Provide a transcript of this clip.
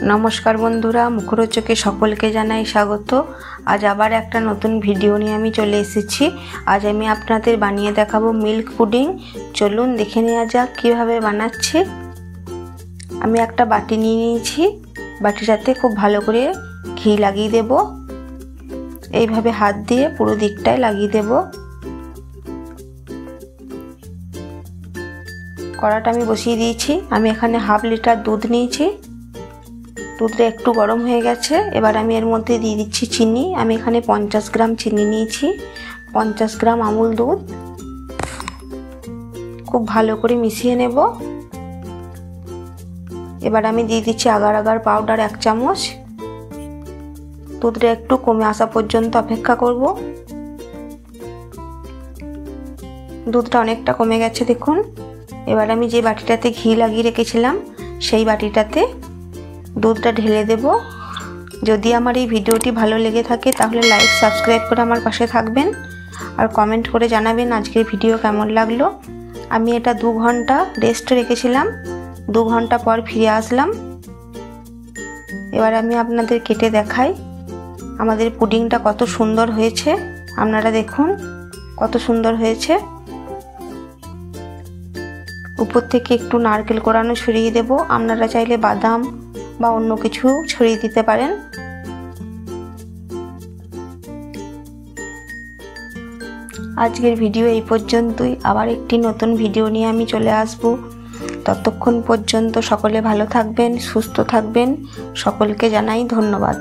नमस्कार बंधुरा मुखरोचके सकलके जानाई स्वागत। आज आबार एकटा नतून भिडियो निये आमी चले एसेछि। आज आमी आपनादेर बानिये देखाबो मिल्क पुडिंग। चलुन देखे नेওয়া যাক किभाबे बानाচ্ছি। आमी एकटा बाटी निये निয়েছি, बाटिटाते खूब भालो करे घी লাগিয়ে देब। এইভাবে हाथ दिए पुरो दिकटाय লাগিয়ে देब। কড়াটা আমি বসিয়ে দিয়েছি। আমি এখানে হাফ লিটার দুধ নিয়েছি। দুধটা একটু গরম হয়ে গেছে। এবার আমি এর মধ্যে দিয়ে দিচ্ছি চিনি। আমি এখানে 50 গ্রাম চিনি নিয়েছি, 50 গ্রাম আমুল দুধ। খুব ভালো করে মিশিয়ে নেব। এবার আমি দিয়ে দিচ্ছি আগার আগার পাউডার 1 চামচ। দুধটা একটু কমে আসা পর্যন্ত অপেক্ষা করব। দুধটা অনেকটা কমে গেছে দেখুন। এবার আমি যে বাটিটাতে ঘি লাগিয়ে রেখেছিলাম সেই বাটিটাতে দুধটা ঢেলে দেব। যদি আমার এই ভিডিওটি ভালো লেগে থাকে তাহলে লাইক সাবস্ক্রাইব করে আমার পাশে থাকবেন আর কমেন্ট করে জানাবেন আজকের ভিডিও কেমন লাগলো। আমি এটা 2 ঘন্টা রেস্ট রেখেছিলাম। 2 ঘন্টা পর ফিরে আসলাম। এবার আমি আপনাদের কেটে দেখাই আমাদের পুডিংটা কত সুন্দর হয়েছে। আপনারা দেখুন কত সুন্দর হয়েছে। ऊपर থেকে একটু নারকেল কোড়ানো ছড়িয়ে দেব। আপনারা চাইলে বাদাম বা অন্য কিছু ছড়িয়ে দিতে পারেন। আজকের ভিডিও এই পর্যন্তই। আবার একটি নতুন ভিডিও নিয়ে আমি চলে আসব। ততক্ষণ পর্যন্ত সকলে ভালো থাকবেন, সুস্থ থাকবেন। সকলকে জানাই ধন্যবাদ।